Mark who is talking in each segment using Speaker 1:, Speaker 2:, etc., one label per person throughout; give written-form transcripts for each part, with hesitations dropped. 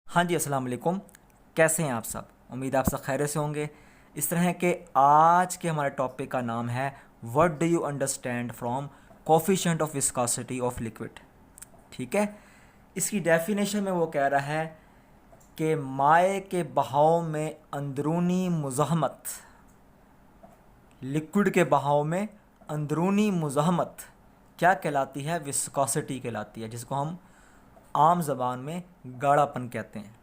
Speaker 1: हाँ जी, अस्सलाम वालेकुम। कैसे हैं आप सब? उम्मीद है आप सब खैरियत से होंगे। इस तरह के आज के हमारे टॉपिक का नाम है what do you understand from coefficient of viscosity of liquid. ठीक है, इसकी डेफिनेशन में वो कह रहा है कि माए के बहाव में अंदरूनी मुज़ाहमत, लिक्विड के बहाव में अंदरूनी मुज़ाहमत क्या कहलाती है? विस्कोसिटी कहलाती है, जिसको हम आम ज़बान में गाढ़ापन कहते हैं।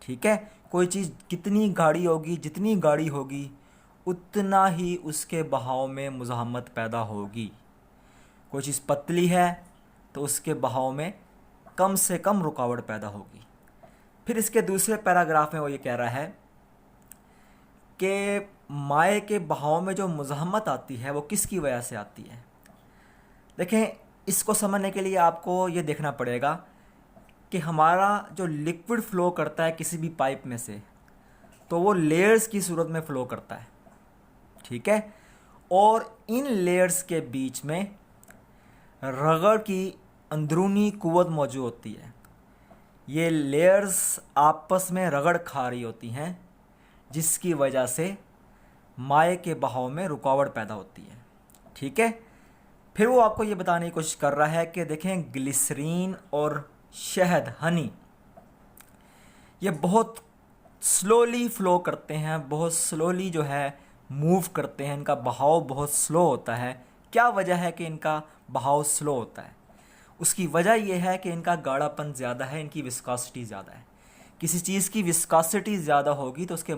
Speaker 1: ठीक है, कोई चीज़ कितनी गाढ़ी होगी, जितनी गाढ़ी होगी उतना ही उसके बहाव में मुज़ाहमत पैदा होगी। कोई चीज़ पतली है तो उसके बहाव में कम से कम रुकावट पैदा होगी। फिर इसके दूसरे पैराग्राफ में वो ये कह रहा है कि माए के बहाव में जो मुज़ाहमत आती है वो किसकी वजह से आती है। देखें, इसको समझने के लिए आपको ये देखना पड़ेगा कि हमारा जो लिक्विड फ़्लो करता है किसी भी पाइप में से, तो वो लेयर्स की सूरत में फ़्लो करता है। ठीक है, और इन लेयर्स के बीच में रगड़ की अंदरूनी कुव्वत मौजूद होती है। ये लेयर्स आपस में रगड़ खा रही होती हैं, जिसकी वजह से माए के बहाव में रुकावट पैदा होती है। ठीक है, फिर वो आपको ये बताने की कोशिश कर रहा है कि देखें, ग्लिसरीन और शहद, हनी, ये बहुत स्लोली फ़्लो करते हैं, बहुत स्लोली जो है मूव करते हैं, इनका बहाव बहुत स्लो होता है। क्या वजह है कि इनका बहाव स्लो होता है? उसकी वजह यह है कि इनका गाढ़ापन ज़्यादा है, इनकी विस्कोसिटी ज़्यादा है। किसी चीज़ की विस्कोसिटी ज़्यादा होगी तो उसके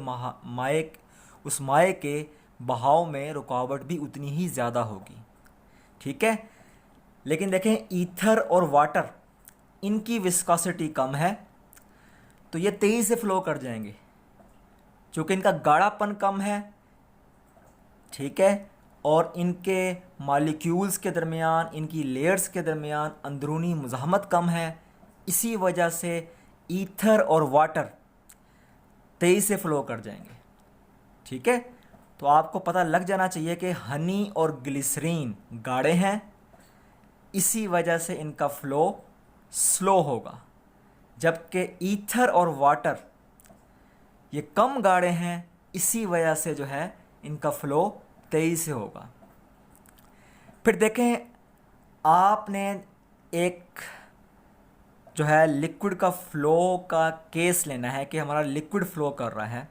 Speaker 1: उस माए के बहाव में रुकावट भी उतनी ही ज़्यादा होगी। ठीक है, लेकिन देखें, ईथर और वाटर, इनकी विस्कोसिटी कम है तो ये तेज़ी से फ़्लो कर जाएंगे, क्योंकि इनका गाढ़ापन कम है। ठीक है, और इनके मॉलिक्यूल्स के दरमियान, इनकी लेयर्स के दरमियान अंदरूनी मुज़ाहमत कम है। इसी वजह से ईथर और वाटर तेज़ी से फ़्लो कर जाएंगे। ठीक है, तो आपको पता लग जाना चाहिए कि हनी और ग्लिसरीन गाढ़े हैं, इसी वजह से इनका फ़्लो स्लो होगा, जबकि ईथर और वाटर ये कम गाढ़े हैं, इसी वजह से जो है इनका फ़्लो तेज़ी से होगा। फिर देखें, आपने एक जो है लिक्विड का फ़्लो का केस लेना है कि हमारा लिक्विड फ़्लो कर रहा है।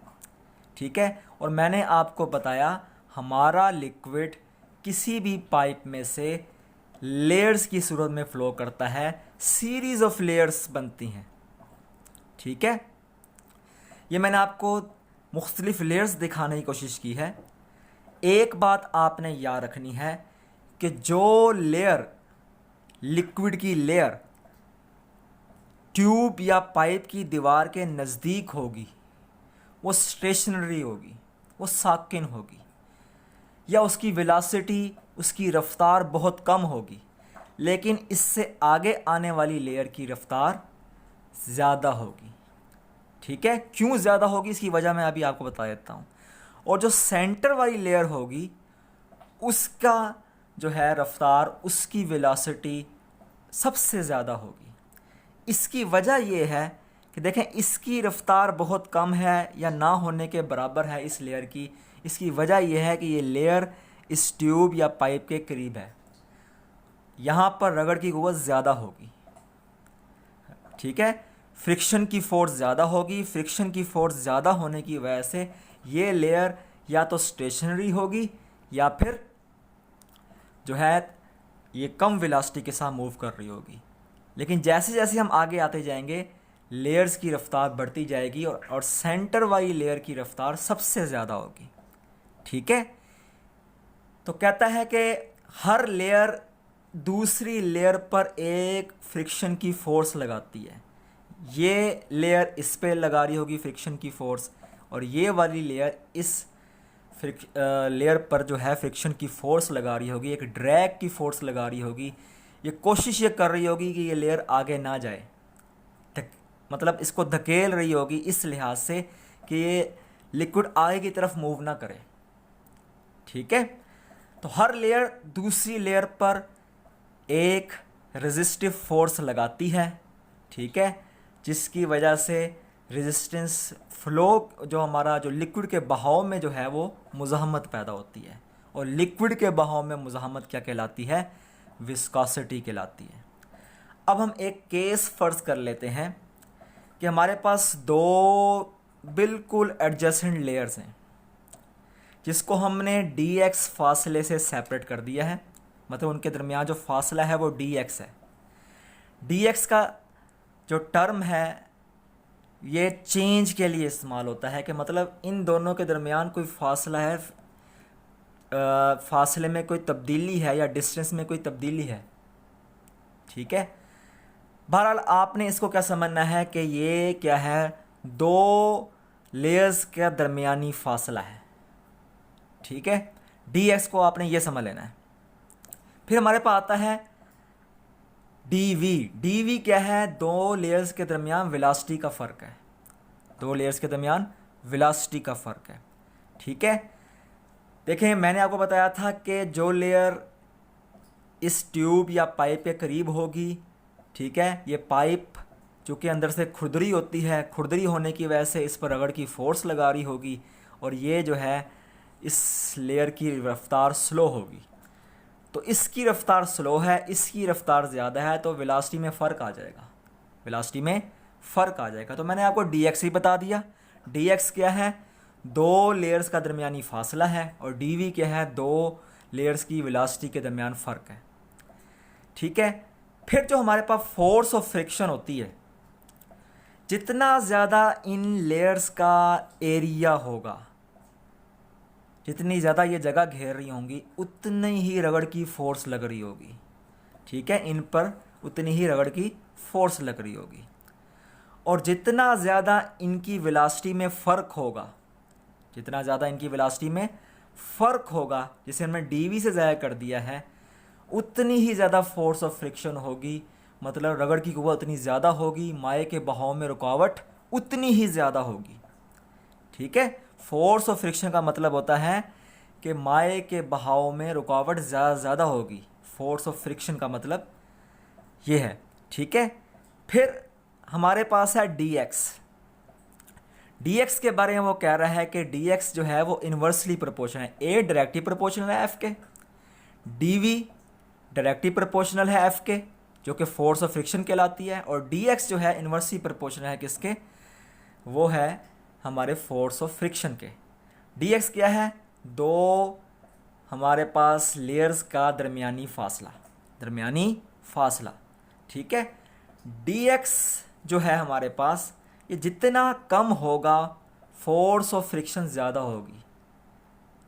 Speaker 1: ठीक है, और मैंने आपको बताया हमारा लिक्विड किसी भी पाइप में से लेयर्स की सूरत में फ़्लो करता है, सीरीज़ ऑफ लेयर्स बनती हैं। ठीक है, ये मैंने आपको मुख्तलिफ लेयर्स दिखाने की कोशिश की है। एक बात आपने याद रखनी है कि जो लेयर, लिक्विड की लेयर ट्यूब या पाइप की दीवार के नज़दीक होगी वो स्टेशनरी होगी, वो साकिन होगी, या उसकी वेलोसिटी, उसकी रफ़्तार बहुत कम होगी। लेकिन इससे आगे आने वाली लेयर की रफ़्तार ज़्यादा होगी। ठीक है, क्यों ज़्यादा होगी इसकी वजह मैं अभी आपको बता देता हूँ। और जो सेंटर वाली लेयर होगी उसका जो है रफ़्तार, उसकी वेलोसिटी सबसे ज़्यादा होगी। इसकी वजह यह है कि देखें, इसकी रफ़्तार बहुत कम है या ना होने के बराबर है इस लेयर की। इसकी वजह यह है कि ये लेयर इस ट्यूब या पाइप के करीब है, यहाँ पर रगड़ की क़ुव्वत ज़्यादा होगी। ठीक है, फ्रिक्शन की फ़ोर्स ज़्यादा होगी। फ्रिक्शन की फ़ोर्स ज़्यादा होने की वजह से ये लेयर या तो स्टेशनरी होगी या फिर जो है ये कम वेलोसिटी के साथ मूव कर रही होगी। लेकिन जैसे जैसे हम आगे आते जाएंगे लेयर्स की रफ़्तार बढ़ती जाएगी और सेंटर वाली लेयर की रफ़्तार सबसे ज़्यादा होगी। ठीक है, तो कहता है कि हर लेयर दूसरी लेयर पर एक फ्रिक्शन की फ़ोर्स लगाती है। ये लेयर इस पे लगा रही होगी फ्रिक्शन की फ़ोर्स, और ये वाली लेयर इस लेयर पर जो है फ्रिक्शन की फ़ोर्स लगा रही होगी, एक ड्रैग की फ़ोर्स लगा रही होगी। ये कोशिश ये कर रही होगी कि ये लेयर आगे ना जाए, मतलब इसको धकेल रही होगी इस लिहाज से कि ये लिक्विड आगे की तरफ मूव ना करे। ठीक है, तो हर लेयर दूसरी लेयर पर एक रेजिस्टिव फोर्स लगाती है। ठीक है, जिसकी वजह से रेजिस्टेंस फ्लो, जो हमारा जो लिक्विड के बहाव में जो है वो मुज़ाहमत पैदा होती है, और लिक्विड के बहाव में मुज़ाहमत क्या कहलाती है? विस्कोसिटी कहलाती है। अब हम एक केस फ़र्ज़ कर लेते हैं कि हमारे पास दो बिल्कुल एडजेसेंट लेयर्स हैं जिसको हमने dx फासले से सेपरेट कर दिया है, मतलब उनके दरमियान जो फासला है वो dx है। dx का जो टर्म है ये चेंज के लिए इस्तेमाल होता है कि मतलब इन दोनों के दरमियान कोई फासला है, फासले में कोई तब्दीली है या डिस्टेंस में कोई तब्दीली है, ठीक है। बहरहाल आपने इसको क्या समझना है कि ये क्या है? दो लेयर्स का दरमियानी फासला है, ठीक है। dx को आपने ये समझ लेना है। फिर हमारे पास आता है dv। dv क्या है? दो लेयर्स के दरमियान वेलोसिटी का फ़र्क है, दो लेयर्स के दरमियान वेलोसिटी का फ़र्क है, ठीक है। देखें, मैंने आपको बताया था कि जो लेयर इस ट्यूब या पाइप के करीब होगी, ठीक है, ये पाइप चूँकि अंदर से खुरदरी होती है, खुरदरी होने की वजह से इस पर रगड़ की फ़ोर्स लगा रही होगी, और ये जो है इस लेयर की रफ़्तार स्लो होगी। तो इसकी रफ़्तार स्लो है, इसकी रफ़्तार ज़्यादा है, तो वेलोसिटी में फ़र्क आ जाएगा, वेलोसिटी में फ़र्क आ जाएगा। तो मैंने आपको dx ही बता दिया। dx क्या है? दो लेयर्स का दरमियानी फासला है, और dv क्या है? दो लेयर्स की वेलोसिटी के दरमियान फ़र्क है, ठीक है। फिर जो हमारे पास फोर्स ऑफ फ्रिक्शन होती है, जितना ज़्यादा इन लेयर्स का एरिया होगा, जितनी ज़्यादा ये जगह घेर रही होंगी, उतनी ही रगड़ की फ़ोर्स लग रही होगी, ठीक है, इन पर उतनी ही रगड़ की फ़ोर्स लग रही होगी। और जितना ज़्यादा इनकी वेलोसिटी में फ़र्क होगा, जितना ज़्यादा इनकी वेलोसिटी में फ़र्क होगा, जिसे हमने dv से ज़ाया कर दिया है, उतनी ही ज़्यादा फोर्स ऑफ फ्रिक्शन होगी, मतलब रगड़ की क़ुव्वत उतनी ज़्यादा होगी, माए के बहाव में रुकावट उतनी ही ज़्यादा होगी, ठीक है। फोर्स ऑफ फ्रिक्शन का मतलब होता है कि माए के बहाव में रुकावट ज़्यादा होगी, फोर्स ऑफ फ्रिक्शन का मतलब ये है, ठीक है। फिर हमारे पास है dx। dx के बारे में वो कह रहा है कि dx जो है वो इन्वर्सली प्रोपोर्शनल है, a डायरेक्टली प्रोपोर्शनल है f के, dv डायरेक्टली प्रोपोर्शनल है f के, जो कि फोर्स ऑफ फ्रिक्शन कहलाती है, और dx जो है इन्वर्सली प्रोपोर्शनल है किसके? वो है हमारे फोर्स ऑफ फ्रिक्शन के। dx क्या है? दो हमारे पास लेयर्स का दरमियानी फासला, ठीक है। dx जो है हमारे पास, ये जितना कम होगा फोर्स ऑफ फ्रिक्शन ज़्यादा होगी।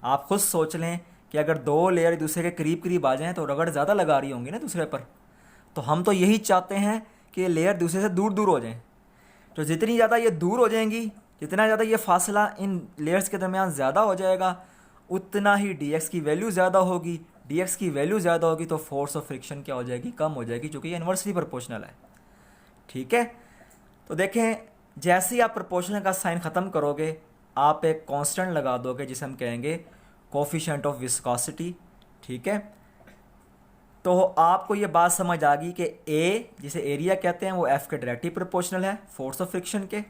Speaker 1: आप खुद सोच लें कि अगर दो लेयर एक दूसरे के करीब करीब आ जाएं तो रगड़ ज़्यादा लगा रही होंगी ना दूसरे पर, तो हम तो यही चाहते हैं कि ये लेयर दूसरे से दूर दूर हो जाएं। तो जितनी ज़्यादा ये दूर हो जाएंगी, जितना ज़्यादा ये फासला इन लेयर्स के दरमियान ज़्यादा हो जाएगा, उतना ही dx की वैल्यू ज़्यादा होगी। dx की वैल्यू ज़्यादा होगी तो फोर्स ऑफ फ्रिक्शन क्या हो जाएगी? कम हो जाएगी, क्योंकि ये इन्वर्सली प्रोपोर्शनल है, ठीक है। तो देखें, जैसे ही आप प्रोपोर्शनल का साइन ख़त्म करोगे, आप एक कांस्टेंट लगा दोगे जिसे हम कहेंगे कोफिशिएंट ऑफ विस्कोसिटी, ठीक है। तो आपको ये बात समझ आ गई कि a जिसे एरिया कहते हैं वो f के डायरेक्टली प्रोपोर्शनल है फोर्स ऑफ फ्रिक्शन के,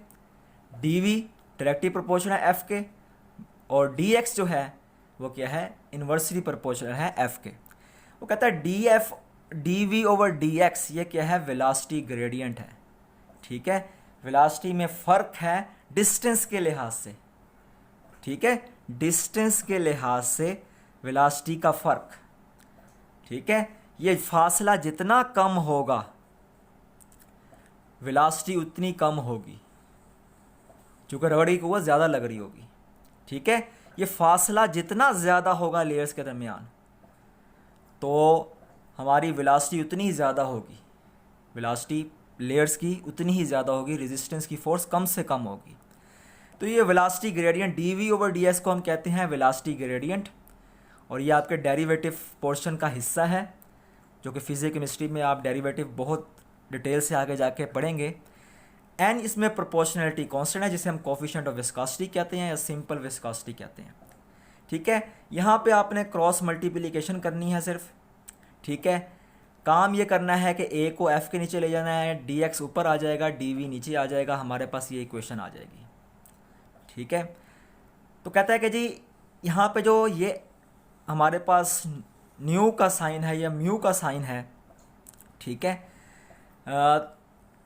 Speaker 1: dv डायरेक्टली प्रोपोर्शनल है f के, और dx जो है वो क्या है? इन्वर्सली प्रोपोर्शनल है f के। वो कहता है dv ओवर dx ये क्या है? वेलोसिटी ग्रेडियंट है, ठीक है। वेलोसिटी में फ़र्क है डिस्टेंस के लिहाज से, ठीक है, डिस्टेंस के लिहाज से वेलोसिटी का फ़र्क, ठीक है। ये फासला जितना कम होगा वेलोसिटी उतनी कम होगी, क्योंकि रगड़ की क़ुव्वत ज़्यादा लग रही होगी, ठीक है। ये फासला जितना ज़्यादा होगा लेयर्स के दरमियान, तो हमारी वेलोसिटी उतनी ज़्यादा होगी, वेलोसिटी लेयर्स की उतनी ही ज़्यादा होगी, रेजिस्टेंस की फ़ोर्स कम से कम होगी। तो ये velocity gradient dv over ds को हम कहते हैं वेलोसिटी ग्रेडियंट, और ये आपके डेरिवेटिव पोर्शन का हिस्सा है, जो कि फिजिक्स केमिस्ट्री में आप डेरिवेटिव बहुत डिटेल से आगे जाके पढ़ेंगे। n इसमें प्रोपोर्शनलिटी कांस्टेंट है, जिसे हम कोफिशिएंट ऑफ विस्कोसिटी कहते हैं या सिंपल विस्कोसिटी कहते हैं, ठीक है। यहाँ पे आपने क्रॉस मल्टीप्लिकेशन करनी है सिर्फ, ठीक है। काम ये करना है कि ए को एफ के नीचे ले जाना है, डी एक्स ऊपर आ जाएगा, डी वी नीचे आ जाएगा, हमारे पास ये इक्वेशन आ जाएगी। ठीक है, तो कहता है कि जी यहाँ पे जो ये हमारे पास न्यू का साइन है या म्यू का साइन है, ठीक है,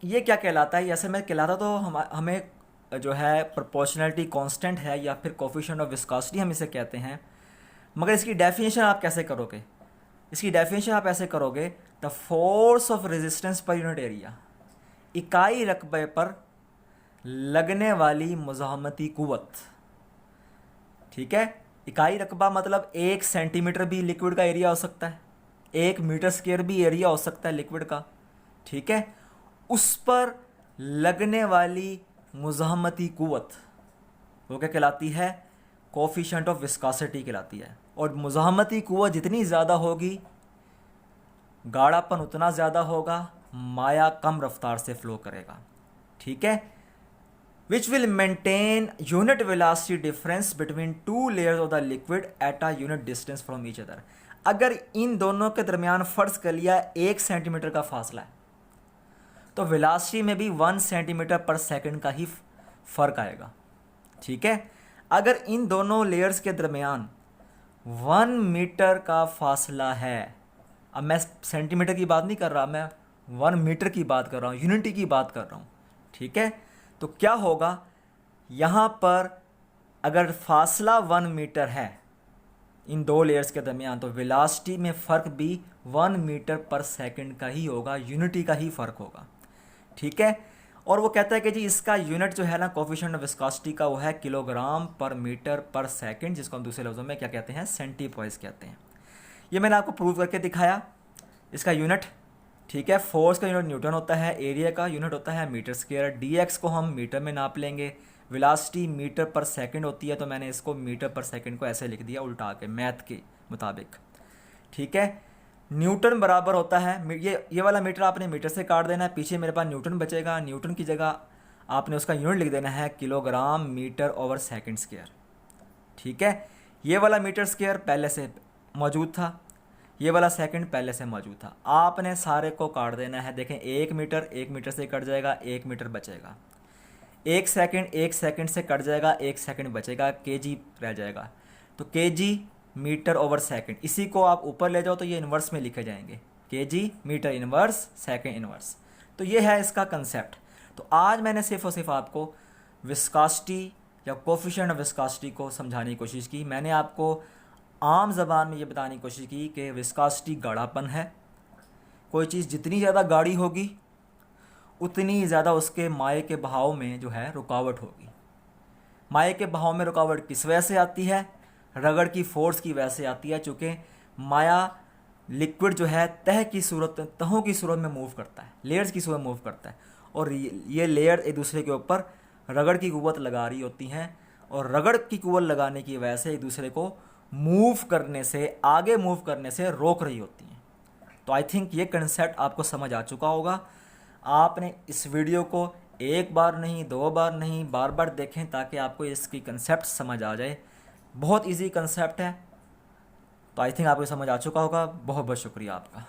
Speaker 1: ये क्या कहलाता है? ऐसे में कहलाता तो हमें जो है प्रोपोर्शनलिटी कांस्टेंट है या फिर कोफिशिएंट ऑफ विस्कोसिटी हम इसे कहते हैं। मगर इसकी डेफिनेशन आप कैसे करोगे? इसकी डेफिनेशन आप ऐसे करोगे, the force of resistance per unit area, इकाई रकबे पर लगने वाली मुज़ाहमती कुव्वत। ठीक है, इकाई रकबा मतलब 1 सेंटीमीटर भी लिक्विड का एरिया हो सकता है, 1 मीटर स्क्वायर भी एरिया हो सकता है लिक्विड का। ठीक है, उस पर लगने वाली मुज़ाहमती कुव्वत वो क्या कहलाती है? कोफिशिएंट ऑफ विस्कोसिटी कहलाती है। और मुज़ाहमती कुव्वत जितनी ज़्यादा होगी, गाढ़ापन उतना ज़्यादा होगा, माया कम रफ्तार से फ्लो करेगा। ठीक है, which will maintain unit velocity difference between 2 layers of the liquid at a unit distance from each other. अगर इन दोनों के दरमियान फ़र्ज कर लिया 1 सेंटीमीटर का फासला है, तो वेलोसिटी में भी 1 सेंटीमीटर पर सेकंड का ही फ़र्क आएगा। ठीक है, अगर इन दोनों लेयर्स के दरमियान 1 मीटर का फासला है, अब मैं सेंटीमीटर की बात नहीं कर रहा, मैं 1 मीटर की बात कर रहा हूँ, यूनिटी की बात कर रहा हूँ। ठीक है, तो क्या होगा यहाँ पर? अगर फासला 1 मीटर है इन 2 लेयर्स के दरमियान, तो वेलोसिटी में फ़र्क भी 1 मीटर पर सेकंड का ही होगा, यूनिटी का ही फ़र्क होगा। ठीक है, और वो कहता है कि जी इसका यूनिट जो है ना कोफिशिएंट ऑफ विस्कोसिटी का, वो है किलोग्राम पर मीटर पर सेकंड, जिसको हम दूसरे लफ्ज़ों में क्या कहते हैं? सेंटीपोइस कहते हैं। ये मैंने आपको प्रूव करके दिखाया इसका यूनिट। ठीक है, फोर्स का यूनिट न्यूटन होता है, एरिया का यूनिट होता है मीटर स्क्वायर, डी एक्स को हम मीटर में नाप लेंगे, वेलोसिटी मीटर पर सेकंड होती है, तो मैंने इसको मीटर पर सेकंड को ऐसे लिख दिया उल्टा के मैथ के मुताबिक। ठीक है, न्यूटन बराबर होता है, ये वाला मीटर आपने मीटर से काट देना है, पीछे मेरे पास न्यूटन बचेगा, न्यूटन की जगह आपने उसका यूनिट लिख देना है kilogram metre over second square. ठीक है, ये वाला मीटर स्क्वायर पहले से मौजूद था, ये वाला सेकंड पहले से मौजूद था, आपने सारे को काट देना है। देखें, 1 मीटर से कट जाएगा, 1 मीटर बचेगा, 1 सेकंड से कट जाएगा, 1 सेकंड बचेगा, केजी रह जाएगा, तो केजी मीटर ओवर सेकंड, इसी को आप ऊपर ले जाओ तो ये इन्वर्स में लिखे जाएंगे, KG metre inverse second inverse. तो ये है इसका कंसेप्ट। तो आज मैंने सिर्फ और सिर्फ आपको विस्कोसिटी या कोफिशिएंट ऑफ विस्कोसिटी को समझाने की कोशिश की। मैंने आपको आम ज़बान में ये बताने की कोशिश की कि विस्कोसिटी गाढ़ापन है, कोई चीज़ जितनी ज़्यादा गाढ़ी होगी उतनी ज़्यादा उसके माये के बहाव में जो है रुकावट होगी। माये के बहाव में रुकावट किस वजह से आती है? रगड़ की फोर्स की वजह से आती है, चूँकि माया लिक्विड जो है तहों की सूरत में मूव करता है, लेयर्स की सूरत में मूव करता है, और ये लेयर एक दूसरे के ऊपर रगड़ की कुव्वत लगा रही होती हैं, और रगड़ की कुव्वत लगाने की वजह से एक दूसरे को आगे मूव करने से रोक रही होती हैं। तो आई थिंक ये कंसेप्ट आपको समझ आ चुका होगा। आपने इस वीडियो को 1 बार नहीं, 2 बार नहीं, बार बार देखें ताकि आपको इसकी कंसेप्ट समझ आ जाए। बहुत इजी कंसेप्ट है, तो आई थिंक आपको समझ आ चुका होगा। बहुत बहुत शुक्रिया आपका।